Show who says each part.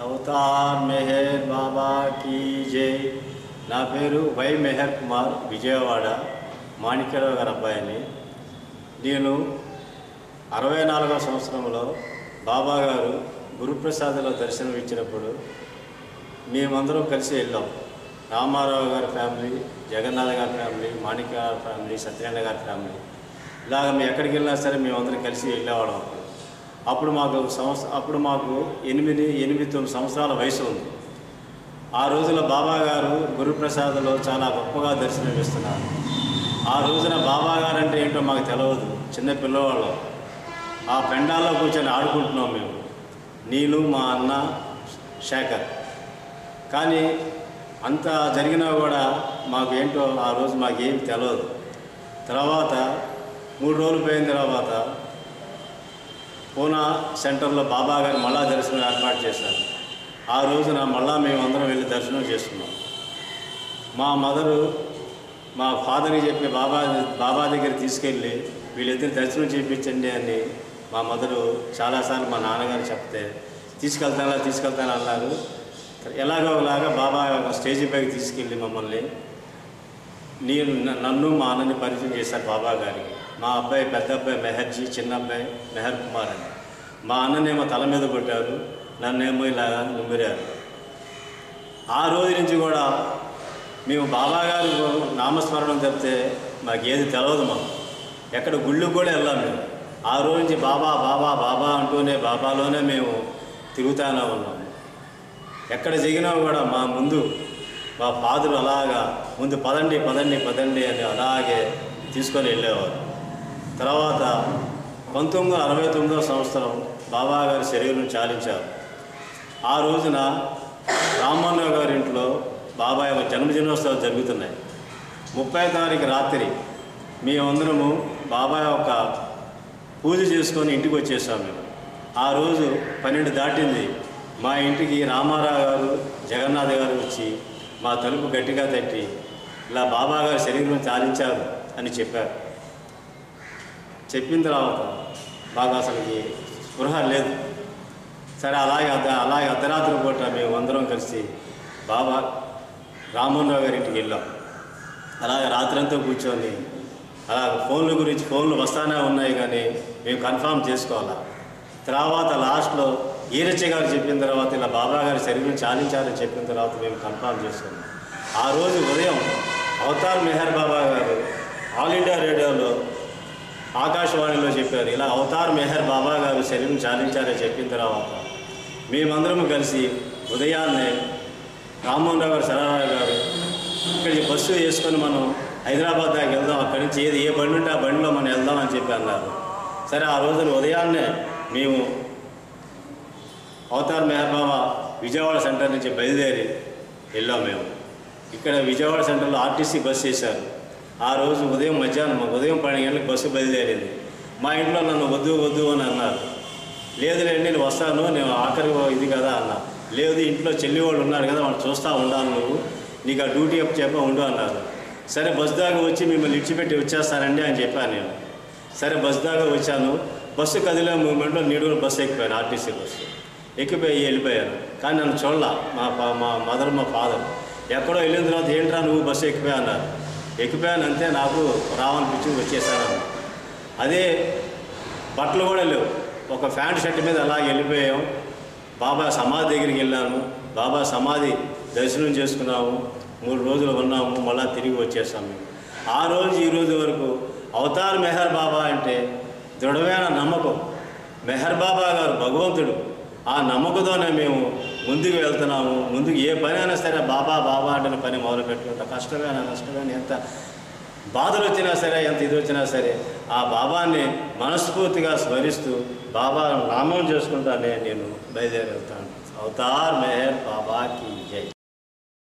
Speaker 1: Avatar Meher బాబా key జై. నా పేరు వై మెహర్ కుమార్, విజయవాడ మాణిక్యరావు గారి అబ్బాయిని. నేను 64వ సంవత్సరంలో బాబా గారు గురుప్రసాద్లో దర్శనం ఇచ్చినప్పుడు మేమందరం కలిసి వెళ్ళాం. రామారావు గారి ఫ్యామిలీ, జగన్నాథ్ గారి ఫ్యామిలీ, మాణిక్య గారి ఫ్యామిలీ, సత్యనారాయణ గారి ఫ్యామిలీ, ఇలాగ మేము ఎక్కడికి వెళ్ళినా సరే మేమందరం కలిసి వెళ్ళేవాళ్ళం. అప్పుడు మాకు 8-9 సంవత్సరాల వయసు ఉంది. ఆ రోజున బాబా గారు గురుప్రసాద్లో చాలా గొప్పగా దర్శనం ఇస్తున్నారు. ఆ రోజున బాబా గారు అంటే ఏంటో మాకు తెలియదు, చిన్న పిల్లవాళ్ళం. ఆ పెండాల్లో కూర్చొని ఆడుకుంటున్నాం మేము, నేను మా అన్న శేఖర్. కానీ అంత జరిగినా కూడా మాకు ఏంటో ఆ రోజు మాకేం తెలియదు. తర్వాత 3 రోజులు పోయిన తర్వాత పూనా సెంటర్లో బాబా గారు మళ్ళా దర్శనం ఏర్పాటు చేశారు. ఆ రోజున మళ్ళా మేమందరం వెళ్ళి దర్శనం చేసుకున్నాం. మా మదరు మా ఫాదర్కి చెప్పి బాబా దగ్గర తీసుకెళ్ళి వీళ్ళిద్దరు దర్శనం చేయించండి అని మా మదరు చాలాసార్లు మా నాన్నగారు చెప్తే తీసుకెళ్తాను అన్నారు. ఎలాగోలాగా బాబా స్టేజీ పైకి తీసుకెళ్ళి మమ్మల్ని నన్ను మా అన్నని పరిచయం చేశారు బాబా గారికి. మా అబ్బాయి, పెద్ద అబ్బాయి మెహర్జీ, చిన్న అబ్బాయి మెహర్ కుమార్ అని. మా అన్ననేమో తల మీద కొట్టారు, నన్నేమో ఇలాగా నుమ్మిరారు. ఆ రోజు నుంచి కూడా మేము బాబా గారు నామస్మరణం తప్పితే మాకేది తెలియదు. మాకు ఎక్కడ గుళ్ళకు కూడా వెళ్ళాం మేము. ఆ రోజు నుంచి బాబా బాబా బాబా అంటూనే బాబాలోనే మేము తిరుగుతూనే ఉన్నాము. ఎక్కడ దిగినా కూడా మా ముందు మా ఫాదరు అలాగా ముందు పదండి అని అలాగే తీసుకొని వెళ్ళేవారు. తర్వాత 1969వ సంవత్సరం బాబా గారి శరీరం చాలించారు. ఆ రోజున రామ్మోహన్ గారి ఇంట్లో బాబా యొక్క జన్మదినోత్సవాలు జరుగుతున్నాయి. 30వ తారీఖు రాత్రి మేమందరము బాబా యొక్క పూజ చేసుకొని ఇంటికి వచ్చేసాము. ఆ రోజు 12 దాటింది. మా ఇంటికి రామారావు గారు, జగన్నాథ్ గారు వచ్చి మా తలుపు గట్టిగా తట్టి ఇలా బాబా గారి శరీరం చాలించారు అని చెప్పారు. చెప్పిన తర్వాత బాగా అసలుకి స్పృహ లేదు. సరే అలాగే అర్ధరాత్రి పూట మేము అందరం కలిసి బాబా రామ్మోహన్ రావు గారి ఇంటికి వెళ్ళాం. అలాగే రాత్రంతా కూర్చొని ఫోన్లు వస్తానే ఉన్నాయి కానీ మేము కన్ఫర్మ్ చేసుకోవాలి. తర్వాత లాస్ట్లో ఈరచ్చ గారు చెప్పిన తర్వాత ఇలా బాబా గారి శరీరం చాలించారని చెప్పిన తర్వాత మేము కన్ఫర్మ్ చేసుకున్నాం. ఆ రోజు ఉదయం అవతార్ మెహర్ బాబా గారు ఆల్ ఇండియా రేడియోలో ఆకాశవాణిలో చెప్పారు, ఇలా అవతార్ మెహర్ బాబా గారు శరీరం చాలించారని చెప్పిన తర్వాత మేమందరం కలిసి ఉదయాన్నే రామ్మోహన్ రావు గారు, సరారావు గారు ఇక్కడికి బస్సు వేసుకొని మనం హైదరాబాద్ దాకా వెళ్దాం, అక్కడి నుంచి ఏ బండి ఉంటే ఆ బండిలో మనం వెళ్దాం అని చెప్పి అన్నారు. సరే ఆ రోజున ఉదయాన్నే మేము అవతార్ మెహర్ బాబా విజయవాడ సెంటర్ నుంచి బయలుదేరి వెళ్ళాం. మేము ఇక్కడ విజయవాడ సెంటర్లో ఆర్టీసీ బస్సు వేశారు. ఆ రోజు ఉదయం 12 గంటలకు బస్సు బయలుదేరింది. మా ఇంట్లో నన్ను వద్దు అని అన్నారు. లేదులేండి నేను వస్తాను, నేను ఆఖరి ఇది కదా అన్నా. లేదు, ఇంట్లో చెల్లి వాళ్ళు ఉన్నారు కదా, వాళ్ళు చూస్తూ ఉండాలి, నువ్వు నీకు ఆ డ్యూటీ చెప్ప ఉండు అన్నారు. సరే బస్ దాకా వచ్చి మిమ్మల్ని ఇచ్చిపెట్టి వచ్చేస్తానండి అని చెప్పాను నేను. సరే బస్ దాకా వచ్చాను. బస్సు కదిలే మూమెంట్లో నీడూరు బస్సు ఎక్కిపోయాను, ఆర్టీసీ బస్సు ఎక్కిపోయి వెళ్ళిపోయాను. కానీ నన్ను చూడాల మా మదర్, మా ఫాదర్. ఎక్కడో వెళ్ళిన తర్వాత ఏంట్రా నువ్వు బస్సు ఎక్కిపోయా అన్నారు. ఎక్కిపోయాను అంతే, నాకు రావనిపించి వచ్చేసాను. అదే బట్టలు కూడా లేవు, ఒక ప్యాంట్ షర్ట్ మీద అలా వెళ్ళిపోయాం. బాబా సమాధి దగ్గరికి వెళ్ళాను. బాబా సమాధి దర్శనం చేసుకున్నాము. 3 రోజులు ఉన్నాము, మళ్ళీ తిరిగి వచ్చేసాము. ఆ రోజు ఈ రోజు వరకు అవతార్ మెహర్ బాబా అంటే దృఢమైన నమ్మకం. మెహర్ బాబా గారు భగవంతుడు. ఆ నమ్మకంతోనే మేము ముందుకు వెళ్తున్నాము. ముందుకు ఏ పని అయినా సరే బాబా అంటే పని మొదలు పెట్టుకుంటా. కష్టమైన నష్టమైన ఎంత బాధలు వచ్చినా సరే, ఎంత ఇది వచ్చినా సరే ఆ బాబాని మనస్ఫూర్తిగా స్మరిస్తూ బాబా నామం చేసుకుంటానే నేను బయలుదేరి వెళ్తాను. అవతార్ మెహర్ బాబా కీ జై.